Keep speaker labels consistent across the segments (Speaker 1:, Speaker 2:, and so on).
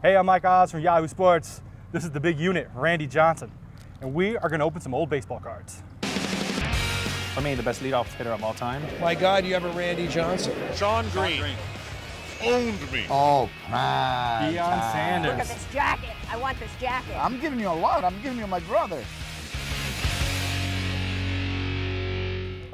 Speaker 1: Hey, I'm Mike Oz from Yahoo Sports. This is the big unit, Randy Johnson, and we are going to open some old baseball cards.
Speaker 2: For me, the best leadoff hitter of all time.
Speaker 3: My God, you have a Randy Johnson.
Speaker 4: Sean Green. Owned me.
Speaker 5: Oh, prime
Speaker 1: Deion
Speaker 5: time.
Speaker 1: Sanders.
Speaker 6: Look at this jacket. I want this jacket.
Speaker 5: I'm giving you a lot. I'm giving you my brother.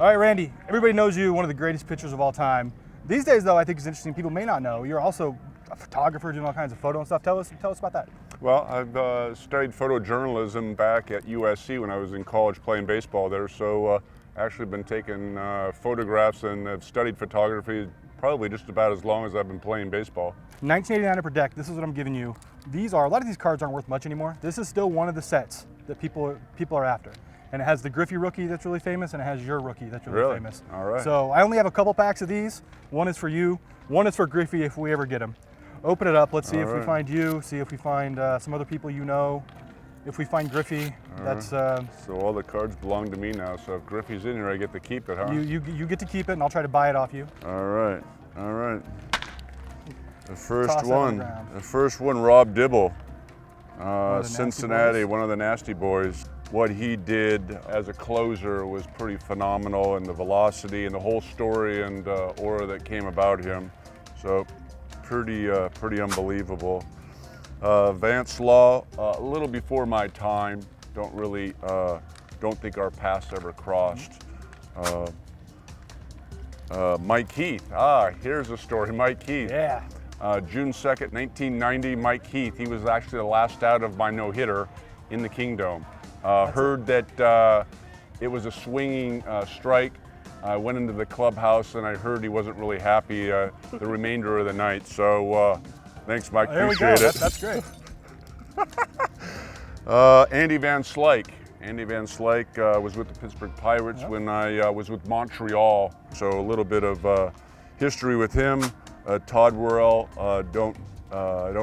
Speaker 1: All right, Randy, everybody knows you, one of the greatest pitchers of all time. These days, though, I think it's interesting. People may not know. You're also a photographer doing all kinds of photo and stuff. Tell us about that.
Speaker 7: Well, I've studied photojournalism back at USC when I was in college playing baseball there. So actually been taking photographs and have studied photography probably just about as long as I've been playing baseball.
Speaker 1: $19.89 per deck. This is what I'm giving you. A lot of these cards aren't worth much anymore. This is still one of the sets that people are after. And it has the Griffey rookie that's really famous, and it has your rookie that's really famous.
Speaker 7: All right.
Speaker 1: So I only have a couple packs of these. One is for you. One is for Griffey if we ever get him. Open it up. Let's see if we find you. See if we find some other people you know. If we find Griffey, that's.
Speaker 7: So all the cards belong to me now. So if Griffey's in here, I get to keep it, huh?
Speaker 1: You get to keep it, and I'll try to buy it off you.
Speaker 7: All right. All right. The first
Speaker 1: Toss that on
Speaker 7: one.
Speaker 1: the ground.
Speaker 7: The first one, Rob Dibble,
Speaker 1: the
Speaker 7: Cincinnati,
Speaker 1: Nasty Boys.
Speaker 7: one of the Nasty Boys. What he did as a closer was pretty phenomenal, and the velocity and the whole story and aura that came about him. So pretty unbelievable. Vance Law, a little before my time. Don't think our paths ever crossed. Mike Heath. Here's a story. Mike Heath.
Speaker 1: Yeah.
Speaker 7: June 2nd, 1990. Mike Heath. He was actually the last out of my no-hitter in the Kingdome. Heard that it was a swinging strike. I went into the clubhouse and I heard he wasn't really happy the remainder of the night. So thanks, Mike.
Speaker 1: There
Speaker 7: Appreciate
Speaker 1: we go.
Speaker 7: it.
Speaker 1: That's great.
Speaker 7: Andy Van Slyke. Andy Van Slyke was with the Pittsburgh Pirates when I was with Montreal. So a little bit of history with him. Todd Worrell. I don't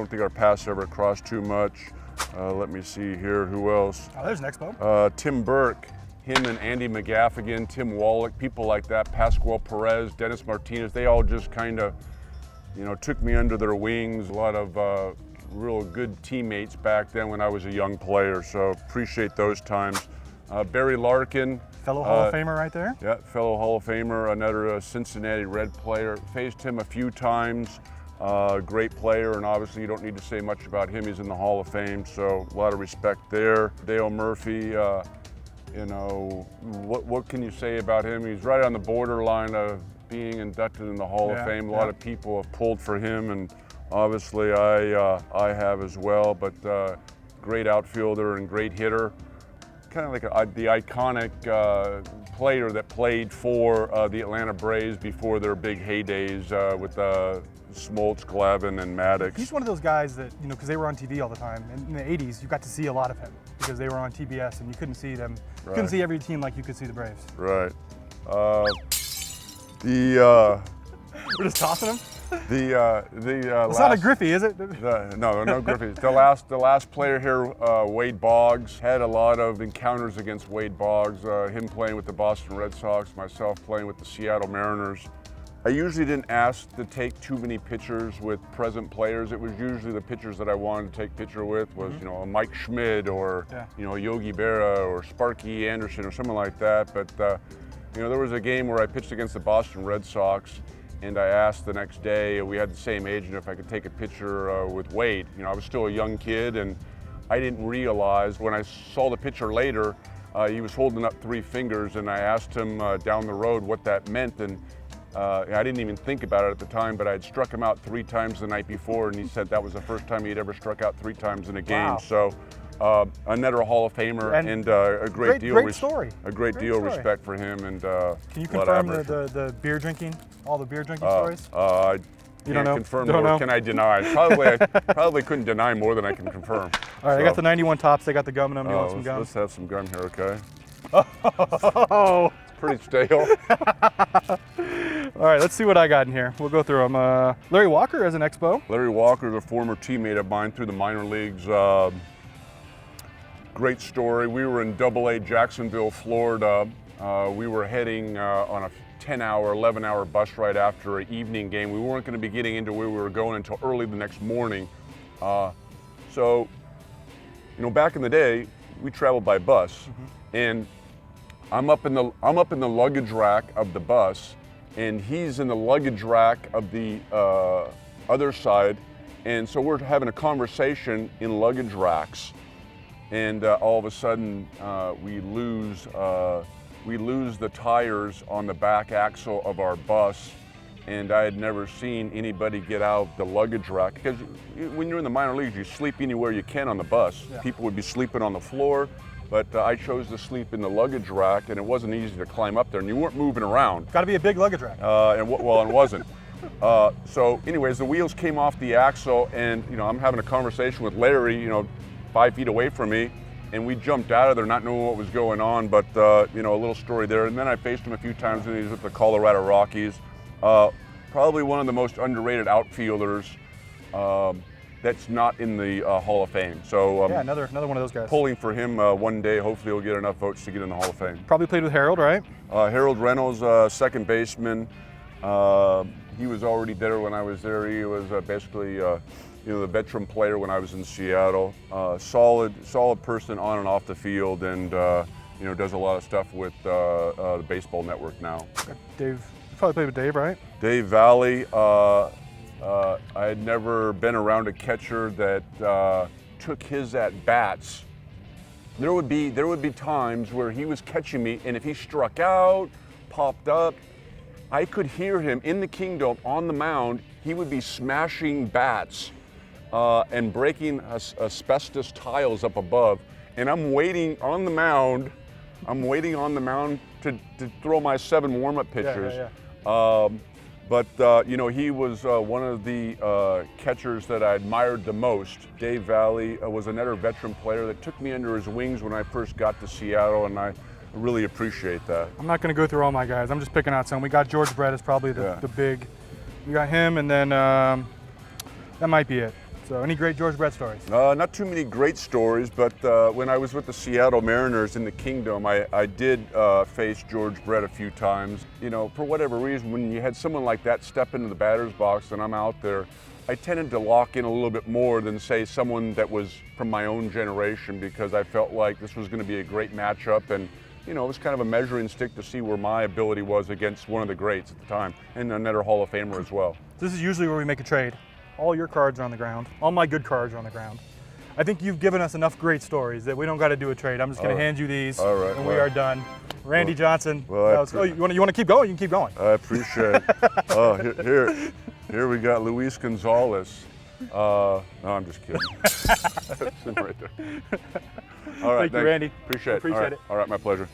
Speaker 7: think our paths ever crossed too much. Let me see here. Who else?
Speaker 1: Oh, there's an expo.
Speaker 7: Tim Burke. Him and Andy McGaffigan, Tim Wallach, people like that, Pascual Perez, Dennis Martinez, they all just kind of, took me under their wings. A lot of real good teammates back then when I was a young player, so appreciate those times. Barry Larkin.
Speaker 1: Fellow Hall of Famer right there.
Speaker 7: Yeah, fellow Hall of Famer, another Cincinnati Red player. Faced him a few times, great player, and obviously you don't need to say much about him. He's in the Hall of Fame, so a lot of respect there. Dale Murphy, what can you say about him? He's right on the borderline of being inducted in the Hall of Fame. A lot of people have pulled for him, and obviously I have as well. But great outfielder and great hitter, kind of like the iconic player that played for the Atlanta Braves before their big heydays with Smoltz, Glavine, and Maddox.
Speaker 1: He's one of those guys that, because they were on TV all the time. And in the 80s, you got to see a lot of him because they were on TBS and you couldn't see them. You couldn't see every team like you could see the Braves.
Speaker 7: Right.
Speaker 1: We're just tossing him?
Speaker 7: It's
Speaker 1: not a Griffey, is it?
Speaker 7: No Griffey. The last player here, Wade Boggs, had a lot of encounters against Wade Boggs. Him playing with the Boston Red Sox, myself playing with the Seattle Mariners. I usually didn't ask to take too many pictures with present players. It was usually the pitchers that I wanted to take picture with was, a Mike Schmidt or, Yogi Berra or Sparky Anderson or something like that. But, there was a game where I pitched against the Boston Red Sox, and I asked the next day, we had the same agent, if I could take a picture with Wade. I was still a young kid, and I didn't realize when I saw the picture later, he was holding up 3 fingers, and I asked him down the road what that meant. And I didn't even think about it at the time, but I had struck him out 3 times the night before, and he said that was the first time he'd ever struck out 3 times in a game.
Speaker 1: Wow.
Speaker 7: So another Hall of Famer and a great deal of respect for him. And
Speaker 1: can you confirm the beer drinking, all the beer drinking stories?
Speaker 7: You can't confirm nor can I deny. I probably couldn't deny more than I can confirm.
Speaker 1: All right, I got the 91 tops. They got the gum in them. You want some gum?
Speaker 7: Let's have some gum here, okay?
Speaker 1: Oh.
Speaker 7: Pretty stale.
Speaker 1: All right, let's see what I got in here. We'll go through them. Larry Walker has an expo.
Speaker 7: Larry Walker is a former teammate of mine through the minor leagues. Great story. We were in Double-A Jacksonville, Florida. We were heading on a 10-hour, 11-hour bus ride after an evening game. We weren't going to be getting into where we were going until early the next morning. So, you know, back in the day, we traveled by bus, and I'm up in the luggage rack of the bus, and he's in the luggage rack of the other side, and so we're having a conversation in luggage racks, and all of a sudden we lose the tires on the back axle of our bus. And I had never seen anybody get out of the luggage rack, because when you're in the minor leagues, you sleep anywhere you can on the bus.
Speaker 1: Yeah.
Speaker 7: People would be sleeping on the floor, but I chose to sleep in the luggage rack, and it wasn't easy to climb up there, and you weren't moving around.
Speaker 1: Got to be a big luggage rack.
Speaker 7: Well, it wasn't. So anyways, the wheels came off the axle, and you know, I'm having a conversation with Larry, you know, 5 feet away from me, and we jumped out of there not knowing what was going on, but you know, a little story there. And then I faced him a few times when he was with the Colorado Rockies. Probably one of the most underrated outfielders that's not in the Hall of Fame. So
Speaker 1: Yeah, another one of those guys.
Speaker 7: pulling for him one day. Hopefully he'll get enough votes to get in the Hall of Fame.
Speaker 1: Probably played with Harold, right?
Speaker 7: Harold Reynolds, second baseman. He was already there when I was there. He was basically you know, the veteran player when I was in Seattle. Solid person on and off the field, and you know, does a lot of stuff with the Baseball Network now.
Speaker 1: Dave, you probably played with Dave, right?
Speaker 7: Dave Valley. I had never been around a catcher that took his at bats. There would be times where he was catching me, and if he struck out, popped up, I could hear him in the Kingdom on the mound. He would be smashing bats and breaking asbestos tiles up above, and I'm waiting on the mound. To throw my 7 warm-up pitches. But you know, he was one of the catchers that I admired the most. Dave Valley was another veteran player that took me under his wings when I first got to Seattle, and I really appreciate that.
Speaker 1: I'm not going to go through all my guys. I'm just picking out some. We got George Brett is probably the big. We got him, and then that might be it. So any great George Brett stories?
Speaker 7: Not too many great stories, but when I was with the Seattle Mariners in the Kingdom, I did face George Brett a few times. You know, for whatever reason, when you had someone like that step into the batter's box and I'm out there, I tended to lock in a little bit more than, say, someone that was from my own generation, because I felt like this was going to be a great matchup, and you know, it was kind of a measuring stick to see where my ability was against one of the greats at the time, and another Hall of Famer as well.
Speaker 1: This is usually where we make a trade. All your cards are on the ground. All my good cards are on the ground. I think you've given us enough great stories that we don't got to do a trade. I'm just going to hand you these, and we are done. Randy Johnson. You want to keep going? You can keep going.
Speaker 7: I appreciate it. Here we got Luis Gonzalez. No, I'm just kidding. That's him right there. All right,
Speaker 1: Thank you, Randy.
Speaker 7: Appreciate it.
Speaker 1: Appreciate it.
Speaker 7: All right, my pleasure.